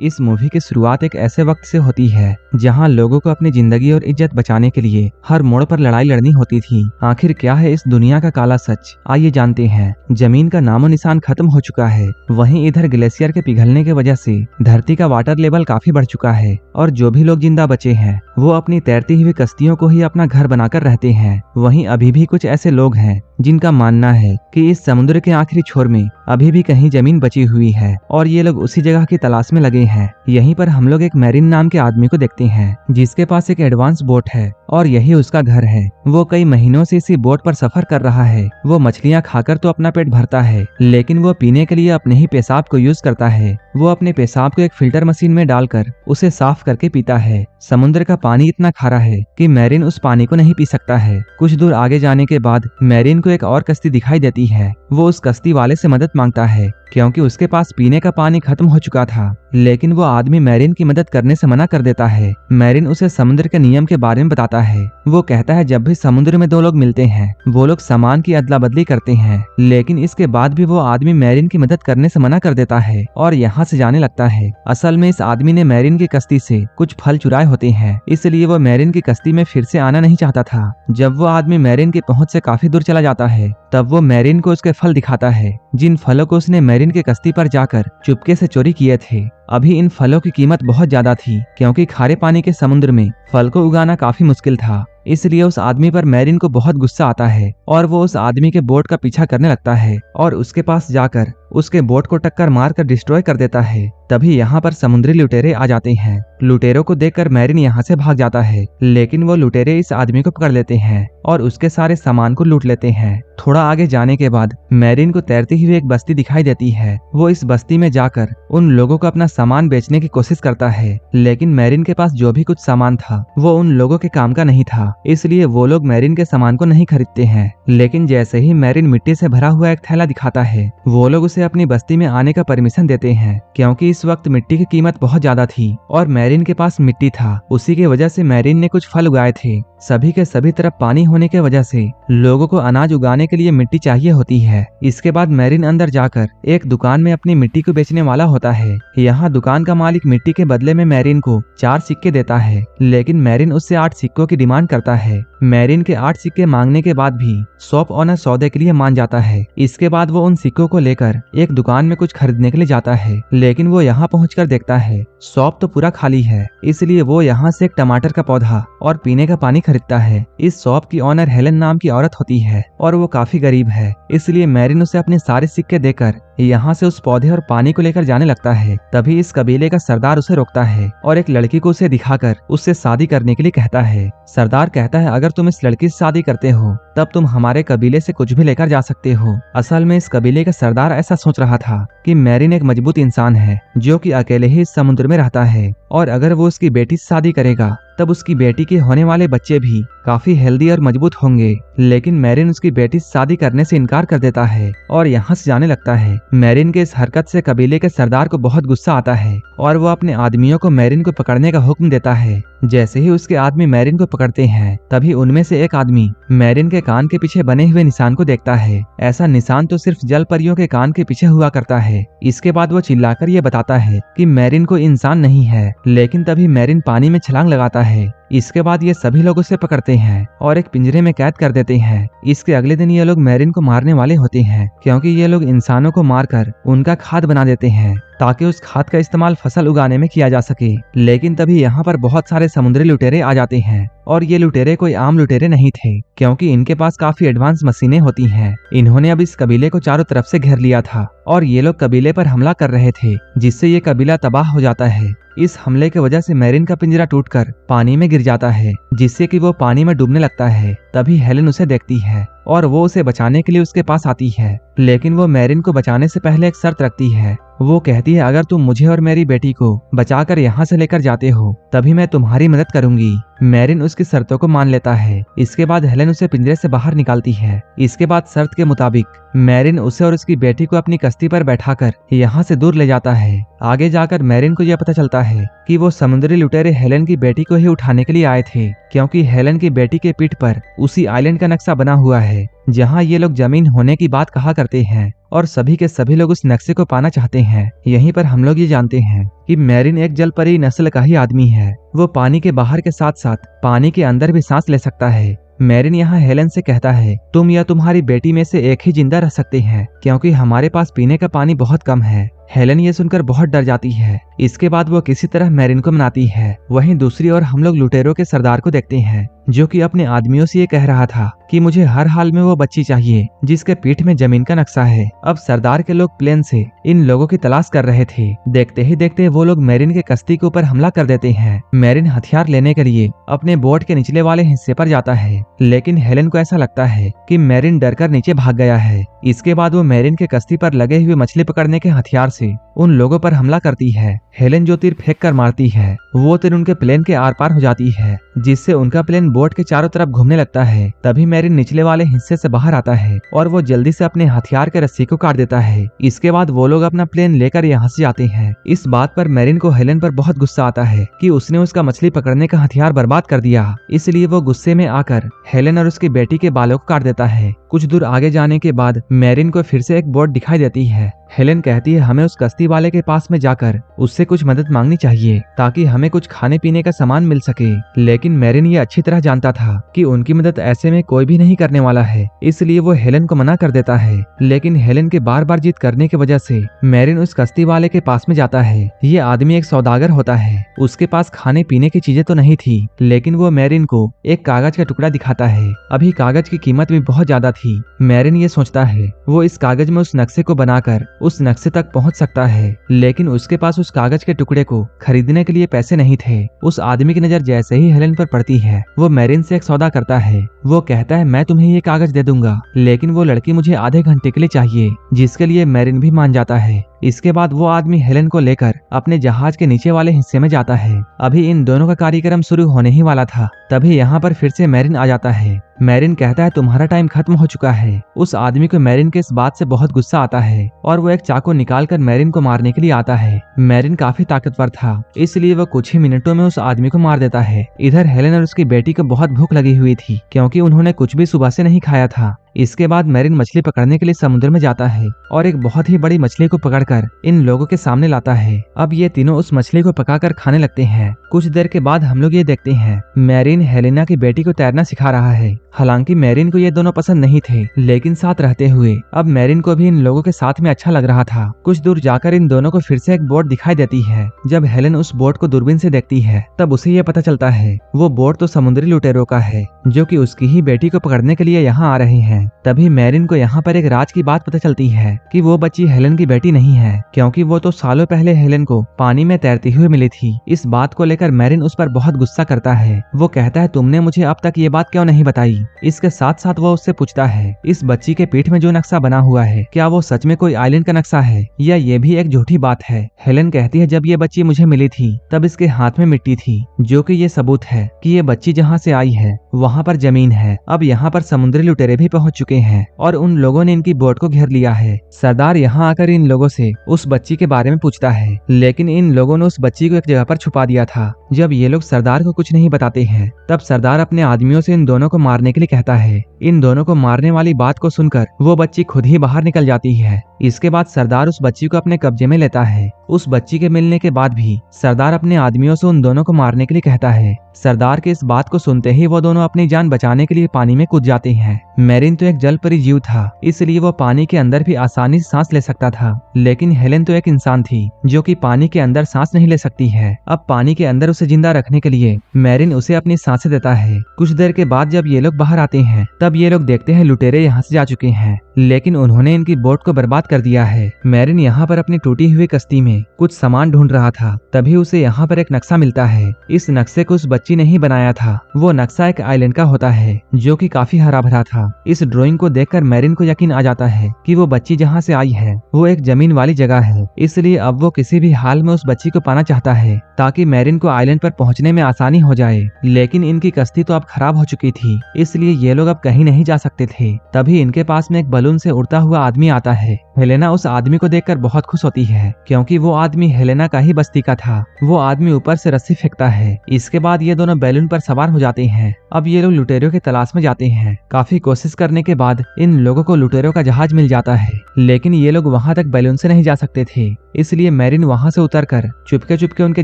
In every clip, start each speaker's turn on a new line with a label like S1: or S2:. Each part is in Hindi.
S1: इस मूवी की शुरुआत एक ऐसे वक्त से होती है जहां लोगों को अपनी जिंदगी और इज्जत बचाने के लिए हर मोड़ पर लड़ाई लड़नी होती थी। आखिर क्या है इस दुनिया का काला सच, आइए जानते हैं। जमीन का नामो निशान खत्म हो चुका है, वहीं इधर ग्लेशियर के पिघलने की वजह से धरती का वाटर लेवल काफी बढ़ चुका है और जो भी लोग जिंदा बचे हैं वो अपनी तैरती हुई कश्तियों को ही अपना घर बनाकर रहते हैं। वहीं अभी भी कुछ ऐसे लोग हैं जिनका मानना है कि इस समुद्र के आखिरी छोर में अभी भी कहीं जमीन बची हुई है और ये लोग उसी जगह की तलाश में लगे हैं। यहीं पर हम लोग एक मैरिन नाम के आदमी को देखते हैं जिसके पास एक एडवांस बोट है और यही उसका घर है। वो कई महीनों से इसी बोट पर सफर कर रहा है। वो मछलियां खाकर तो अपना पेट भरता है, लेकिन वो पीने के लिए अपने ही पेशाब को यूज करता है। वो अपने पेशाब को एक फिल्टर मशीन में डालकर उसे साफ करके पीता है। समुद्र का पानी इतना खारा है कि मैरिन उस पानी को नहीं पी सकता है। कुछ दूर आगे जाने के बाद मैरिन को एक और कश्ती दिखाई देती है। वो उस कश्ती वाले से मदद मांगता है क्योंकि उसके पास पीने का पानी खत्म हो चुका था, लेकिन वो आदमी मैरिन की मदद करने से मना कर देता है। मैरिन उसे समुद्र के नियम के बारे में बताता है। वो कहता है जब भी समुद्र में दो लोग मिलते हैं वो लोग सामान की अदला बदली करते हैं, लेकिन इसके बाद भी वो आदमी मैरिन की मदद करने से मना कर देता है और यहाँ से जाने लगता है। असल में इस आदमी ने मैरिन की कश्ती से कुछ फल चुराए होते हैं, इसलिए वो मैरिन की कश्ती में फिर से आना नहीं चाहता था। जब वो आदमी मैरिन की पहुंच से काफी दूर चला जाता है तब वो मैरिन को उसके फल दिखाता है, जिन फलों को उसने मैरिन की कश्ती पर जाकर चुपके से चोरी किए थे। अभी इन फलों की कीमत बहुत ज्यादा थी क्योंकि खारे पानी के समुद्र में फल को उगाना काफी मुश्किल था। इसलिए उस आदमी पर मैरिन को बहुत गुस्सा आता है और वो उस आदमी के बोट का पीछा करने लगता है और उसके पास जाकर उसके बोट को टक्कर मारकर डिस्ट्रॉय कर देता है। तभी यहाँ पर समुद्री लुटेरे आ जाते हैं। लुटेरों को देखकर मैरिन यहाँ से भाग जाता है, लेकिन वो लुटेरे इस आदमी को पकड़ लेते हैं और उसके सारे सामान को लूट लेते हैं। थोड़ा आगे जाने के बाद मैरिन को तैरती हुई एक बस्ती दिखाई देती है। वो इस बस्ती में जाकर उन लोगों को अपना सामान बेचने की कोशिश करता है, लेकिन मैरिन के पास जो भी कुछ सामान था वो उन लोगों के काम का नहीं था, इसलिए वो लोग मैरिन के सामान को नहीं खरीदते हैं। लेकिन जैसे ही मैरिन मिट्टी से भरा हुआ एक थैला दिखाता है वो लोग उसे अपनी बस्ती में आने का परमिशन देते हैं, क्योंकि इस वक्त मिट्टी की कीमत बहुत ज्यादा थी और मैरिन के पास मिट्टी था। उसी की वजह से मैरिन ने कुछ फल उगाए थे। सभी के सभी तरफ पानी होने की वजह से लोगों को अनाज उगाने के लिए मिट्टी चाहिए होती है। इसके बाद मैरिन अंदर जाकर एक दुकान में अपनी मिट्टी को बेचने वाला होता है। यहाँ दुकान का मालिक मिट्टी के बदले में मैरिन को 4 सिक्के देता है, लेकिन मैरिन उससे 8 सिक्कों की डिमांड करता है। मैरिन के 8 सिक्के मांगने के बाद भी शॉप ओनर सौदे के लिए मान जाता है। इसके बाद वो उन सिक्कों को लेकर एक दुकान में कुछ खरीदने के लिए जाता है, लेकिन वो यहाँ पहुंचकर देखता है शॉप तो पूरा खाली है। इसलिए वो यहाँ से एक टमाटर का पौधा और पीने का पानी खरीदता है। इस शॉप की ओनर हेलन नाम की औरत होती है और वो काफी गरीब है, इसलिए मैरिन उसे अपने सारे सिक्के देकर यहाँ से उस पौधे और पानी को लेकर जाने लगता है। तभी इस कबीले का सरदार उसे रोकता है और एक लड़की को उसे दिखाकर उससे शादी करने के लिए कहता है। सरदार कहता है अगर तुम इस लड़की से शादी करते हो तब तुम हमारे कबीले से कुछ भी लेकर जा सकते हो। असल में इस कबीले का सरदार ऐसा सोच रहा था कि मैरिन एक मजबूत इंसान है जो कि अकेले ही इस समुद्र में रहता है और अगर वो उसकी बेटी से शादी करेगा तब उसकी बेटी के होने वाले बच्चे भी काफी हेल्दी और मजबूत होंगे। लेकिन मैरिन उसकी बेटी से शादी करने से इनकार कर देता है और यहाँ से जाने लगता है। मैरिन के इस हरकत से कबीले के सरदार को बहुत गुस्सा आता है और वो अपने आदमियों को मैरिन को पकड़ने का हुक्म देता है। जैसे ही उसके आदमी मैरिन को पकड़ते हैं तभी उनमें से एक आदमी मैरिन के कान के पीछे बने हुए निशान को देखता है। ऐसा निशान तो सिर्फ जल परियों के कान के पीछे हुआ करता है। इसके बाद वो चिल्लाकर ये बताता है कि मैरिन को इंसान नहीं है, लेकिन तभी मैरिन पानी में छलांग लगाता है। इसके बाद ये सभी लोग उसे पकड़ते हैं और एक पिंजरे में कैद कर देते हैं। इसके अगले दिन ये लोग मैरिन को मारने वाले होते हैं, क्योंकि ये लोग इंसानों को मारकर उनका खाद बना देते हैं ताकि उस खाद का इस्तेमाल फसल उगाने में किया जा सके। लेकिन तभी यहाँ पर बहुत सारे समुद्री लुटेरे आ जाते हैं और ये लुटेरे कोई आम लुटेरे नहीं थे, क्योंकि इनके पास काफी एडवांस मशीनें होती हैं। इन्होंने अब इस कबीले को चारों तरफ से घेर लिया था और ये लोग कबीले पर हमला कर रहे थे, जिससे ये कबीला तबाह हो जाता है। इस हमले की वजह से मैरिन का पिंजरा टूटकर पानी में गिर जाता है, जिससे कि वो पानी में डूबने लगता है। तभी हेलेन उसे देखती है और वो उसे बचाने के लिए उसके पास आती है, लेकिन वो मैरिन को बचाने से पहले एक शर्त रखती है। वो कहती है अगर तुम मुझे और मेरी बेटी को बचाकर यहाँ से लेकर जाते हो तभी मैं तुम्हारी मदद करूंगी। मैरिन उसकी शर्तों को मान लेता है। इसके बाद हेलेन उसे पिंजरे से बाहर निकालती है। इसके बाद शर्त के मुताबिक मैरिन उसे और उसकी बेटी को अपनी कश्ती पर बैठाकर यहाँ से दूर ले जाता है। आगे जाकर मैरिन को यह पता चलता है कि वो समुद्री लुटेरे हेलेन की बेटी को ही उठाने के लिए आए थे। क्योंकि हेलन की बेटी के पीठ पर उसी आइलैंड का नक्शा बना हुआ है जहां ये लोग जमीन होने की बात कहा करते हैं और सभी के सभी लोग उस नक्शे को पाना चाहते हैं। यहीं पर हम लोग ये जानते हैं कि मैरिन एक जल परी नस्ल का ही आदमी है। वो पानी के बाहर के साथ साथ पानी के अंदर भी सांस ले सकता है। मैरिन यहाँ हेलन से कहता है तुम या तुम्हारी बेटी में से एक ही जिंदा रह सकते हैं क्योंकि हमारे पास पीने का पानी बहुत कम है। हेलन ये सुनकर बहुत डर जाती है। इसके बाद वो किसी तरह मैरिन को मनाती है। वहीं दूसरी ओर हम लोग लुटेरों के सरदार को देखते हैं जो कि अपने आदमियों से ये कह रहा था कि मुझे हर हाल में वो बच्ची चाहिए जिसके पीठ में जमीन का नक्शा है। अब सरदार के लोग प्लेन से इन लोगों की तलाश कर रहे थे। देखते ही देखते वो लोग मैरिन के कश्ती के ऊपर हमला कर देते हैं। मैरिन हथियार लेने के लिए अपने बोट के निचले वाले हिस्से पर जाता है, लेकिन हेलन को ऐसा लगता है कि मैरिन डरकर नीचे भाग गया है। इसके बाद वो मैरिन के कश्ती पर लगे हुए मछली पकड़ने के हथियार से उन लोगों पर हमला करती है। हेलन जो तीर फेंक कर मारती है वो तीर उनके प्लेन के आर पार हो जाती है, जिससे उनका प्लेन बोट के चारों तरफ घूमने लगता है। तभी मैरिन निचले वाले हिस्से से बाहर आता है और वो जल्दी से अपने हथियार के रस्सी को काट देता है। इसके बाद वो लोग अपना प्लेन लेकर यहाँ से जाते हैं। इस बात पर मैरिन को हेलन पर बहुत गुस्सा आता है कि उसने उसका मछली पकड़ने का हथियार बर्बाद कर दिया। इसलिए वो गुस्से में आकर हेलन और उसकी बेटी के बालों को काट देता है। कुछ दूर आगे जाने के बाद मैरिन को फिर से एक बोट दिखाई देती है। हेलन कहती है हमें उस कश्ती वाले के पास में जाकर उससे कुछ मदद मांगनी चाहिए ताकि हमें कुछ खाने पीने का सामान मिल सके। लेकिन मैरिन ये अच्छी तरह जानता था कि उनकी मदद ऐसे में कोई भी नहीं करने वाला है, इसलिए वो हेलन को मना कर देता है। लेकिन हेलन के बार बार जिद करने की वजह से मैरिन उस कश्ती वाले के पास में जाता है। ये आदमी एक सौदागर होता है। उसके पास खाने पीने की चीजें तो नहीं थी, लेकिन वो मैरिन को एक कागज का टुकड़ा दिखाता है। अभी कागज की कीमत भी बहुत ज्यादा थी। मैरिन ये सोचता है वो इस कागज में उस नक्शे को बनाकर उस नक्शे तक पहुंच सकता है, लेकिन उसके पास उस कागज के टुकड़े को खरीदने के लिए पैसे नहीं थे। उस आदमी की नजर जैसे ही हेलन पर पड़ती है वो मैरिन से एक सौदा करता है। वो कहता है मैं तुम्हें ये कागज दे दूंगा, लेकिन वो लड़की मुझे आधे घंटे के लिए चाहिए, जिसके लिए मैरिन भी मान जाता है। इसके बाद वो आदमी हेलन को लेकर अपने जहाज के नीचे वाले हिस्से में जाता है। अभी इन दोनों का कार्यक्रम शुरू होने ही वाला था, तभी यहाँ पर फिर से मैरिन आ जाता है। मैरिन कहता है तुम्हारा टाइम खत्म हो चुका है। उस आदमी को मैरिन के इस बात से बहुत गुस्सा आता है और वो एक चाकू निकालकर मैरिन को मारने के लिए आता है। मैरिन काफी ताकतवर था, इसलिए वो कुछ ही मिनटों में उस आदमी को मार देता है। इधर हेलन और उसकी बेटी को बहुत भूख लगी हुई थी क्योंकि उन्होंने कुछ भी सुबह से नहीं खाया था। इसके बाद मैरिन मछली पकड़ने के लिए समुद्र में जाता है और एक बहुत ही बड़ी मछली को पकड़कर इन लोगों के सामने लाता है। अब ये तीनों उस मछली को पकाकर खाने लगते हैं। कुछ देर के बाद हम लोग ये देखते हैं मैरिन हेलेना की बेटी को तैरना सिखा रहा है। हालांकि मैरिन को ये दोनों पसंद नहीं थे, लेकिन साथ रहते हुए अब मैरिन को भी इन लोगों के साथ में अच्छा लग रहा था। कुछ दूर जाकर इन दोनों को फिर से एक बोट दिखाई देती है। जब हेलन उस बोट को दूरबीन से देखती है तब उसे ये पता चलता है वो बोट तो समुद्री लुटेरों का है जो कि उसकी ही बेटी को पकड़ने के लिए यहाँ आ रहे हैं। तभी मैरिन को यहाँ पर एक राज की बात पता चलती है कि वो बच्ची हेलन की बेटी नहीं है, क्योंकि वो तो सालों पहले हेलन को पानी में तैरती हुई मिली थी। इस बात को लेकर मैरिन उस पर बहुत गुस्सा करता है। वो कहता है तुमने मुझे अब तक ये बात क्यों नहीं बताई। इसके साथ साथ वो उससे पूछता है इस बच्ची के पीठ में जो नक्शा बना हुआ है क्या वो सच में कोई आइलैंड का नक्शा है या ये भी एक झूठी बात है। हेलन कहती है जब ये बच्ची मुझे मिली थी तब इसके हाथ में मिट्टी थी, जो कि ये सबूत है कि ये बच्ची जहाँ से आई है वहाँ पर जमीन है। अब यहाँ पर समुद्री लुटेरे भी पहुँच चुके हैं और उन लोगों ने इनकी बोट को घेर लिया है। सरदार यहाँ आकर इन लोगों से उस बच्ची के बारे में पूछता है, लेकिन इन लोगों ने उस बच्ची को एक जगह पर छुपा दिया था। जब ये लोग सरदार को कुछ नहीं बताते हैं तब सरदार अपने आदमियों से इन दोनों को मारने के लिए कहता है। इन दोनों को मारने वाली बात को सुनकर वो बच्ची खुद ही बाहर निकल जाती है। इसके बाद सरदार उस बच्ची को अपने कब्जे में लेता है। उस बच्ची के मिलने के बाद भी सरदार अपने आदमियों से उन दोनों को मारने के लिए कहता है। सरदार के इस बात को सुनते ही वो दोनों अपनी जान बचाने के लिए पानी में कूद जाते हैं। मैरिन तो एक जल परी जीव था, इसलिए वो पानी के अंदर भी आसानी से सांस ले सकता था, लेकिन हेलन तो एक इंसान थी जो कि पानी के अंदर सांस नहीं ले सकती है। अब पानी के अंदर उसे जिंदा रखने के लिए मैरिन उसे अपनी सांसें देता है। कुछ देर के बाद जब ये लोग बाहर आते हैं तब ये लोग देखते हैं लुटेरे यहाँ से जा चुके हैं, लेकिन उन्होंने इनकी बोट को बर्बाद कर दिया है। मैरिन यहाँ पर अपनी टूटी हुई कश्ती में कुछ सामान ढूंढ रहा था, तभी उसे यहाँ पर एक नक्शा मिलता है। इस नक्शे को उस बच्ची ने ही बनाया था। वो नक्शा एक आइलैंड का होता है जो कि काफी हरा भरा था। इस ड्राइंग को देखकर मैरिन को यकीन आ जाता है कि वो बच्ची जहाँ से आई है वो एक जमीन वाली जगह है, इसलिए अब वो किसी भी हाल में उस बच्ची को पाना चाहता है ताकि मैरिन को आइलैंड आइलैंड पर पहुंचने में आसानी हो जाए। लेकिन इनकी कश्ती तो अब खराब हो चुकी थी, इसलिए ये लोग अब कहीं नहीं जा सकते थे। तभी इनके पास में एक बलून से उड़ता हुआ आदमी आता है। हेलेना उस आदमी को देखकर बहुत खुश होती है, क्योंकि वो आदमी हेलेना का ही बस्ती का था। वो आदमी ऊपर से रस्सी फेंकता है। इसके बाद ये दोनों बैलून पर सवार हो जाते हैं। अब ये लोग लुटेरों की तलाश में जाते हैं। काफी कोशिश करने के बाद इन लोगों को लुटेरों का जहाज मिल जाता है, लेकिन ये लोग वहां तक बैलून से नहीं जा सकते थे। इसलिए मैरिन वहां से उतरकर चुपके चुपके उनके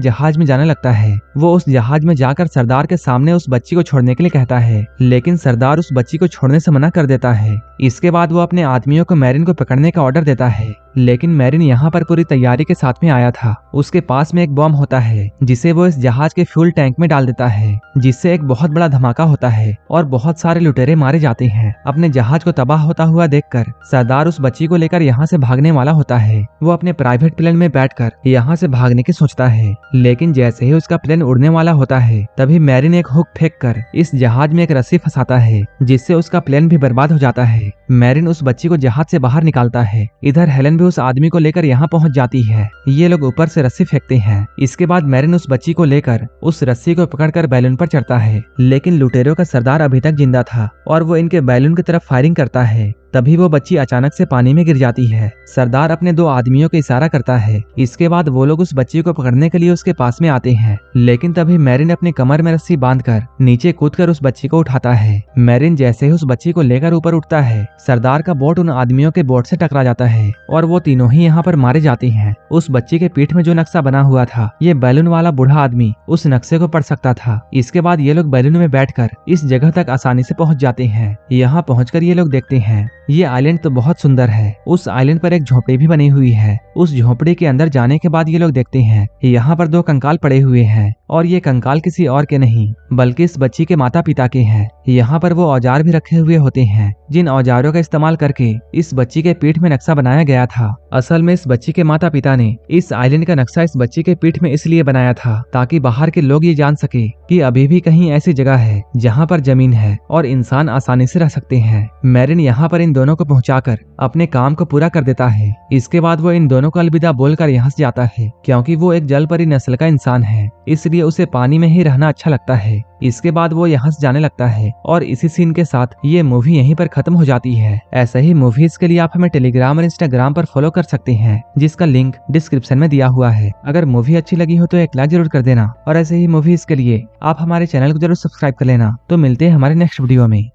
S1: जहाज में जाने लगता है। वो उस जहाज में जाकर सरदार के सामने उस बच्ची को छोड़ने के लिए कहता है, लेकिन सरदार उस बच्ची को छोड़ने से मना कर देता है। इसके बाद वो अपने आदमियों को मैरिन को पकड़ने का ऑर्डर देता है, लेकिन मैरिन यहाँ पर पूरी तैयारी के साथ में आया था। उसके पास में एक बॉम्ब होता है, जिसे वो इस जहाज के फ्यूल टैंक में डाल देता है, जिससे एक बहुत बड़ा धमाका होता है और बहुत सारे लुटेरे मारे जाते हैं। अपने जहाज को तबाह होता हुआ देखकर सरदार उस बच्ची को लेकर यहाँ से भागने वाला होता है। वो अपने प्राइवेट प्लेन में बैठकर यहाँ से भागने की सोचता है, लेकिन जैसे ही उसका प्लेन उड़ने वाला होता है, तभी मैरिन एक हुक फेंक कर इस जहाज में एक रस्सी फंसाता है, जिससे उसका प्लेन भी बर्बाद हो जाता है। मैरिन उस बच्ची को जहाज से बाहर निकालता है। इधर हेलेन भी उस आदमी को लेकर यहाँ पहुंच जाती है। ये लोग ऊपर से रस्सी फेंकते हैं। इसके बाद मैरिन उस बच्ची को लेकर उस रस्सी को पकड़कर बैलून पर चढ़ता है, लेकिन लुटेरों का सरदार अभी तक जिंदा था और वो इनके बैलून की तरफ फायरिंग करता है। तभी वो बच्ची अचानक से पानी में गिर जाती है। सरदार अपने दो आदमियों को इशारा करता है। इसके बाद वो लोग उस बच्ची को पकड़ने के लिए उसके पास में आते हैं, लेकिन तभी मैरिन अपने कमर में रस्सी बांधकर नीचे कूदकर उस बच्ची को उठाता है। मैरिन जैसे ही उस बच्ची को लेकर ऊपर उठता है, सरदार का बोट उन आदमियों के बोट से टकरा जाता है और वो तीनों ही यहाँ पर मारे जाते हैं। उस बच्ची के पीठ में जो नक्शा बना हुआ था, ये बैलून वाला बूढ़ा आदमी उस नक्शे को पढ़ सकता था। इसके बाद ये लोग बैलून में बैठकर इस जगह तक आसानी से पहुंच जाते हैं। यहाँ पहुंचकर ये लोग देखते हैं ये आइलैंड तो बहुत सुंदर है। उस आइलैंड पर एक झोपड़ी भी बनी हुई है। उस झोपड़ी के अंदर जाने के बाद ये लोग देखते हैं यहाँ पर दो कंकाल पड़े हुए हैं और ये कंकाल किसी और के नहीं बल्कि इस बच्ची के माता पिता के हैं। यहाँ पर वो औजार भी रखे हुए होते हैं, जिन औजारों का इस्तेमाल करके इस बच्ची के पीठ में नक्शा बनाया गया था। असल में इस बच्ची के माता पिता ने इस आइलैंड का नक्शा इस बच्ची के पीठ में इसलिए बनाया था ताकि बाहर के लोग ये जान सके कि अभी भी कहीं ऐसी जगह है जहाँ पर जमीन है और इंसान आसानी से रह सकते हैं। मैरिन यहाँ पर इन दोनों को पहुंचाकर अपने काम को पूरा कर देता है। इसके बाद वो इन दोनों को अलविदा बोलकर यहाँ से जाता है, क्योंकि वो एक जलपरी नस्ल का इंसान है, इसलिए उसे पानी में ही रहना अच्छा लगता है। इसके बाद वो यहाँ से जाने लगता है और इसी सीन के साथ ये मूवी यहीं पर खत्म हो जाती है। ऐसे ही मूवीज के लिए आप हमें टेलीग्राम और इंस्टाग्राम पर फॉलो कर सकते हैं, जिसका लिंक डिस्क्रिप्शन में दिया हुआ है। अगर मूवी अच्छी लगी हो तो एक लाइक जरूर कर देना और ऐसे ही मूवीज के लिए आप हमारे चैनल को जरूर सब्सक्राइब कर लेना। तो मिलते हैं हमारे नेक्स्ट वीडियो में।